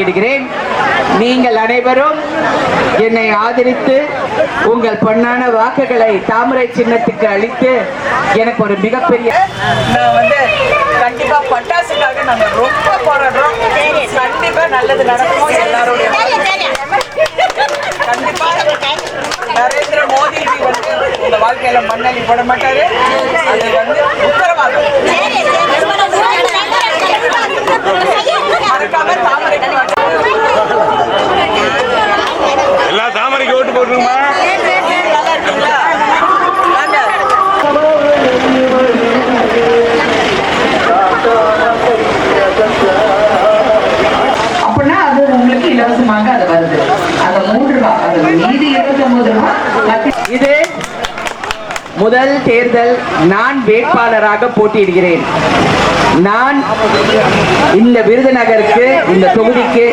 போட்டியிடுகிறேன். நீங்கள் அனைவரும் என்னை ஆதரித்து உங்கள் பொன்னான வாக்குகளை தாமரை சின்னத்துக்கு அளித்து எனக்கு ஒரு மிகப்பெரிய கண்டிப்பா பட்டாசுக்காக நாங்க ரொம்ப போராடுறோம். கண்டிப்பா நல்லது நடக்கும். எல்லாருடைய கண்டிப்பா நரேந்திர மோடிஜி வந்து உங்க வாழ்க்கையில மண்ணலி போட மாட்டாரு. அது வந்து உத்தரவாதம். மறக்காம தாமரைக்கு எல்லா தாமரைக்கு ஓட்டு போட்டுருமா? நல்லா இருக்குங்களா? அப்படின்னா அது உங்களுக்கு இலவசமாக அது வருது. அந்த 3 ரூபாய், அது மீதி 29 ரூபாய். இது முதல் தேர்தல். நான் வேட்பாளராக போட்டியிடுகிறேன். நான் இந்த விருதுநகருக்கு, இந்த தொகுதிக்கு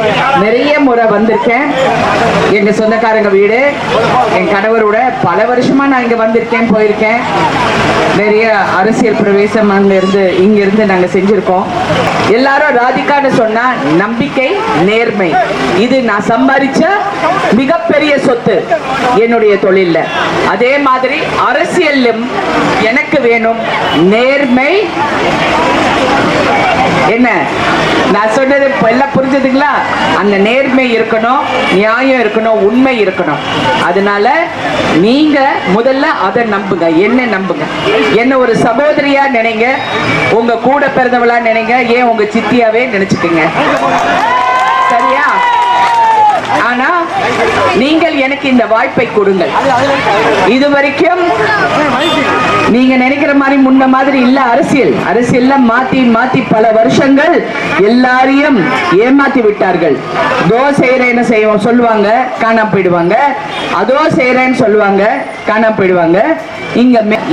நிறைய முறை வந்திருக்கேன். எங்க சொந்தக்காரங்க வீடு, என் கணவரோட பல வருஷமா நான் இங்க வந்திருக்கேன், போயிருக்கேன். நிறைய அரசியல் பிரவேசம் இங்கிருந்து நாங்க செஞ்சிருக்கோம். எல்லாரும் ராதிகான்னு சொன்னா நம்பிக்கை, நேர்மை. இது நான் சம்பாதிச்ச மிகப்பெரிய சொத்து என்னுடைய தொழில்ல. அதே மாதிரி அரசியலும் எனக்கு வேணும் நேர்மை. என்ன நான் சொன்னது எல்லாம் புரிஞ்சதுங்களா? அந்த நேர்மை இருக்கணும், நியாயம் இருக்கணும், உண்மை இருக்கணும். அதனால நீங்க முதல்ல அதை நம்புங்க, என்ன நம்புங்க. என்ன ஒரு சகோதரியா நினைங்க, உங்க கூட பிறந்தவளா நினைங்க, ஏன் உங்க சித்தியாவே நினைச்சுக்கங்க. சரியா? ஆனா நீங்கள் எனக்கு இந்த வாய்ப்பை கொடுங்கள். இதுவரைக்கும் நீங்க நினைக்கிற மாதிரி முன்ன மாதிரி இல்ல. அரசியல்ல மாத்தி மாத்தி பல வருஷங்கள் எல்லாரையும் ஏமாத்தி விட்டார்கள். தோ செய்யறேன்னு செய்வோம் சொல்லுவாங்க, காணாம போயிடுவாங்க. அதோ செய்யறேன்னு சொல்லுவாங்க, காணாம போயிடுவாங்க.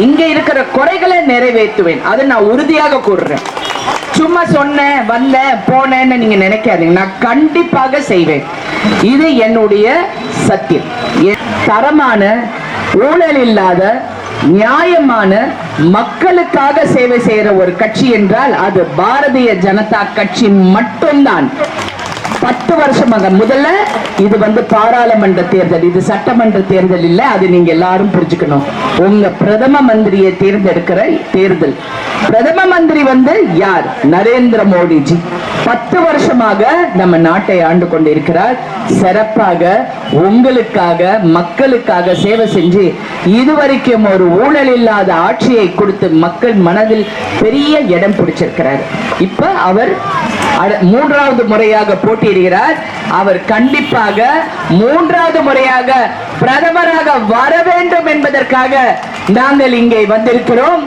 இங்க இருக்கிற குறைகளை நிறைவேற்றுவேன், அதை நான் உறுதியாக கூறுறேன். சும்மா சொன்னேன், வந்தேன், போனேன்னு நீங்க நினைக்காதீங்க. நான் கண்டிப்பாக செய்வேன். இது என்னுடைய சத்தியம். தரமான, ஊழல் இல்லாத, நியாயமான, மக்களுக்காக சேவை செய்யற ஒரு கட்சி என்றால் அது பாரதிய ஜனதா கட்சி மட்டும்தான். 10 வருஷமாக முதல்ல இது பாராளுமன்ற தேர்தல், இது சட்டமன்ற தேர்தல் இல்ல. அது நீங்க எல்லாரும் புரிஞ்சுக்கணும். உங்க பிரதம மந்திரியை தேர்ந்தெடுக்கிற தேர்தல். பிரதம மந்திரி யார்? நரேந்திர மோடிஜி. 10 வருஷமாக நம்ம நாட்டை ஆண்டு கொண்டிருக்கிறார். சிறப்பாக உங்களுக்காக, மக்களுக்காக சேவை செஞ்சு இதுவரைக்கும் ஒரு ஊழல் இல்லாத ஆட்சியை கொடுத்து மக்கள் மனதில் பெரிய இடம் பிடிச்சிருக்கிறார். இப்ப அவர் 3வது முறையாக போட்டியிடுகிறார். அவர் கண்டிப்பாக 3வது முறையாக பிரதமராக வர வேண்டும் என்பதற்காக நாங்கள் இங்கே வந்திருக்கிறோம்.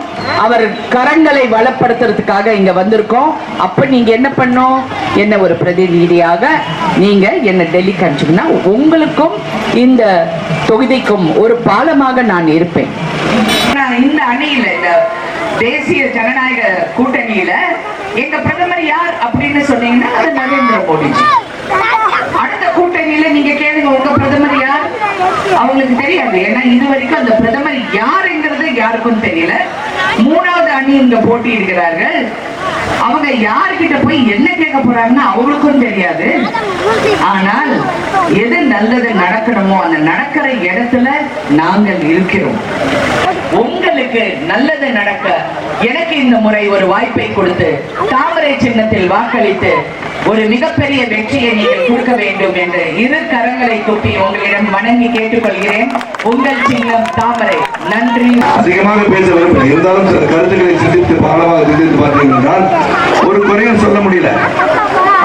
அவர் கரங்களை வளப்படுத்துறதுக்காக இங்க வந்திருக்கோம். அப்ப நீங்க என்ன பண்ணும்? என்ன ஒரு பிரதிநிதியாக நீங்க என்ன டெல்லிக்கு அனுப்பிச்சீங்கன்னா உங்களுக்கும் இந்த தொகுதிக்கும் ஒரு பாலமாக நான் இருப்பேன். இந்த அணியில, இந்த தேசிய ஜனநாயக கூட்டணியில எங்க பிரதமர் யார் அப்படின்னு சொன்னீங்கன்னா அது நரேந்திர மோடிஜி. அடுத்த கூட்டணியில நீங்க கேளுங்க, உங்க பிரதமர் யார்? அவங்களுக்கு தெரியாது. ஏன்னா இதுவரைக்கும் அந்த பிரதமர் யாருங்கிறது யாருக்கும் தெரியல. 3வது அணி இங்க போட்டியிடுகிறார்கள். அவங்க யார்கிட்ட போய் என்ன கேட்க போறாங்கன்னா அவங்களுக்கும் தெரியாது. ஆனால் எது நல்லது நடக்கணுமோ அந்த நடக்கிற இடத்துல நாங்கள் இருக்கிறோம். உங்களுக்கு நல்லது நடக்க எனக்கு இந்த முறை ஒரு வாய்ப்பை கொடுத்து தாமரை சின்னத்தில் வாக்களித்து ஒரு மிகப்பெரிய வெற்றியை நீங்கள் கொடுக்க வேண்டும் என்று 2 கரங்களை கூப்பி உங்களிடம் வணங்கி கேட்டுக்கொள்கிறேன். உங்கள் சின்னம் தாமரை. நன்றி. அதிகமாக பேச விரும்புகிறேன். இருந்தாலும் சில கருத்துக்களை சிந்தித்து பாலமாக சிந்தித்து பார்த்தீர்கள். ஒரு குறையும் சொல்ல முடியல.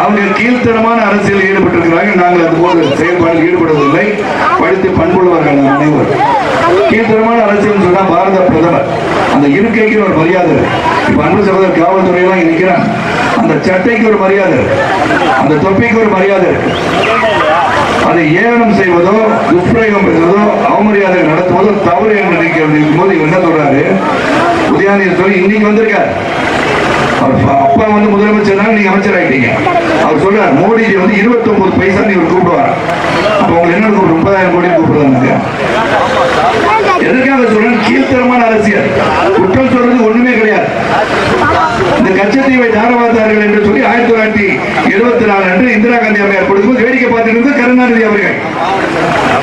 அவங்க கீழ்த்தரமான அரசியல் ஈடுபட்டிருக்கிறார்கள். நாங்கள் அதுபோல செயல்பாட்டில் ஈடுபடுவதில்லை. படித்து பண்புள்ளவர்கள் அனைவரும். கீழ்த்தரமான அரசியல் சொன்னா பாரத பிரதமர் அந்த இருக்கைக்கு ஒரு மரியாதை. இப்ப அன்பு சகோதரர் காவல்துறையெல்லாம் நிற்கிறான். அந்த சட்டைக்கு ஒரு மரியாதை, அந்த தொப்பிக்கு ஒரு மரியாதை. அதை ஏளனம் செய்வதோ, துஷ்பிரயோகம் செய்வதோ, அவமரியாதை நடத்துவதோ தவறு என்று நிற்கும் போது என்ன சொல்றாரு? உதயாநிதி சொல்லி இன்னைக்கு வந்திருக்காரு. அப்பா முதலமைச்சர், நீங்க அமைச்சர் ஆகிட்டீங்க. அவர் சொல்றார் மோடிஜி 29 பைசா நீங்க கூப்பிடுவார். அப்ப உங்களுக்கு என்ன 30,000 கோடி கூப்பிடுறாங்க. எதற்காக சொல்றேன்? கீழ்த்தரமான அரசியல். குற்றம் சொல்றது ஒண்ணுமே கிடையாது. இந்த கச்சத்தீவை தாரவாதார்கள் என்று சொல்லி 1974 அன்று இந்திரா காந்தி அம்மையார் கொடுத்த கருணாநிதி அவர்கள்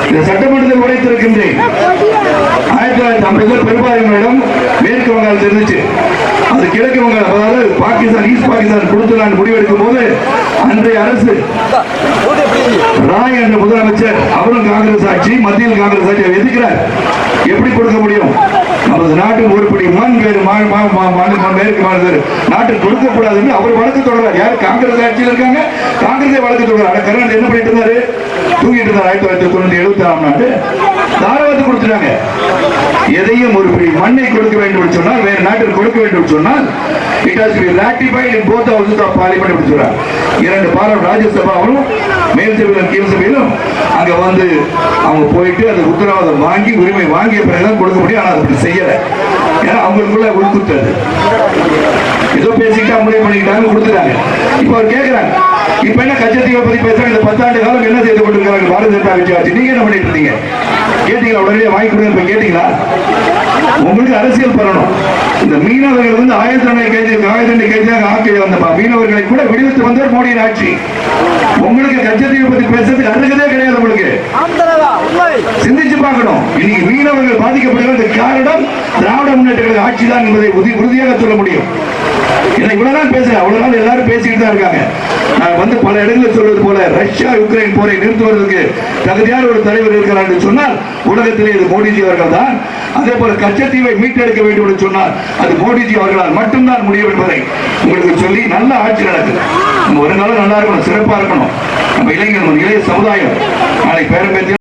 இந்த சட்டமன்றத்தில் உரைத்திருக்கின்றேன். 1950 பெரும்பான்மையிடம் மேற்கு வங்காளத்தில் இருந்துச்சு, அது கிழக்கு வங்காளம், அதாவது பாகிஸ்தான், ஈஸ்ட் பாகிஸ்தான் கொடுத்து நான் முடிவெடுக்கும் போது அன்றைய அரசு ராய் என்ற முதலமைச்சர், அவரும் காங்கிரஸ் ஆட்சி, மத்தியில் காங்கிரஸ் ஆட்சி எதிர்க்கிறார். எப்படி கொடுக்க முடியும்? நமது நாட்டின் உருப்படி மண் வேறு மேற்கு மாநில நாட்டில் கொடுக்கக்கூடாது என்று அவர் வழக்கு தொடர்றார். யார்? காங்கிரஸ் ஆட்சியில் இருக்காங்க, காங்கிரஸை வழக்கு தொடர்றாரு. கருணாநிதி என்ன பண்ணிட்டு இருந்தாரு? தூங்கிட்டு இருந்தார். 1976 ஆண்டு தாராளத்தை கொடுத்துட்டாங்க. எதையும் ஒரு மண்ணை கொடுக்க வேண்டும் சொன்னால், வேறு நாட்டில் கொடுக்க வேண்டும் சொன்னால், it has to be ratified in both houses of parliament என்று சொல்றார். இரண்டு பாராளுமன்ற, ராஜ்யசபாவிலும் மேல் சபையிலும் கீழ் சபையிலும் அங்க வந்து அவங்க போயிட்டு அந்த உத்தரவாதம் வாங்கி உரிமை வாங்கிய பிறகுதான் கொடுக்க முடியும். ஆனால் அப்படி செய்யல. ஏன்னா அவங்களுக்குள்ள உள்குத்தது ஏதோ பேசிக்கிட்டு அவங்களே பண்ணிக்கிட்டாங்க, கொடுத்துட்டாங்க. இப்ப அவர் கேட்கிறாங்க, இப்ப என்ன கச்சத்தீவை பத்தி பேசுறாங்க? இந்த 10 ஆண்டு காலம் என்ன செய்து கொண்டிருக்கிறாங்க பாரதிய ஜனதா கட்சி ஆட்சி? நீங்க என்ன பண்ணிட்டு இருந்தீங்க? கேட்டீங்களா? உடனே வாங்கி கொடுங்க. இப்ப கேட்டீங்களா? உங்களுக்கு அரசியல் பண்ணணும். இந்த மீனவர்கள் வந்து 1000 கைதியாக ஆக்கி வந்த மீனவர்களை கூட விடுவித்து வந்தார் மோடியின் ஆட்சி. உங்களுக்கு கச்சத்தீவை பத்தி பேசுறதுக்கு அருகதே கிடையாது. உங்களுக்கு சிந்திச்சு பார்க்கணும். இன்னைக்கு மீனவர்கள் பாதிக்கப்படுகிறது காரணம் திராவிட முன்னேற்ற கழக ஆட்சி தான் என்பதை உறுதியாக சொல்ல முடியும். இவ்வளவுதான் பேசுறேன், அவ்வளவுதான் எல்லாரும் பேசிக்கிட்டு தான் இருக்காங்க. நான் வந்து பல இடங்களில் சொல்வது போல, ரஷ்யா யுக்ரைன் போரை நிறுத்துவதற்கு தகுதியான ஒரு தலைவர் இருக்கிறார் என்று சொன்னால் உலகத்திலே இது மோடிஜி அவர்கள் தான். அதே போல கச்சத்தீவை மீட்டெடுக்க வேண்டும் என்று சொன்னால் அது மோடிஜி அவர்களால் மட்டும்தான் முடியும் என்பதை உங்களுக்கு சொல்லி, நல்ல ஆட்சி நடக்குது. நம்ம வருங்காலம் நல்லா இருக்கணும், சிறப்பா இருக்கணும். நம்ம இளைஞர், இளைய சமுதாயம் நாளை பேரம்பேத்தி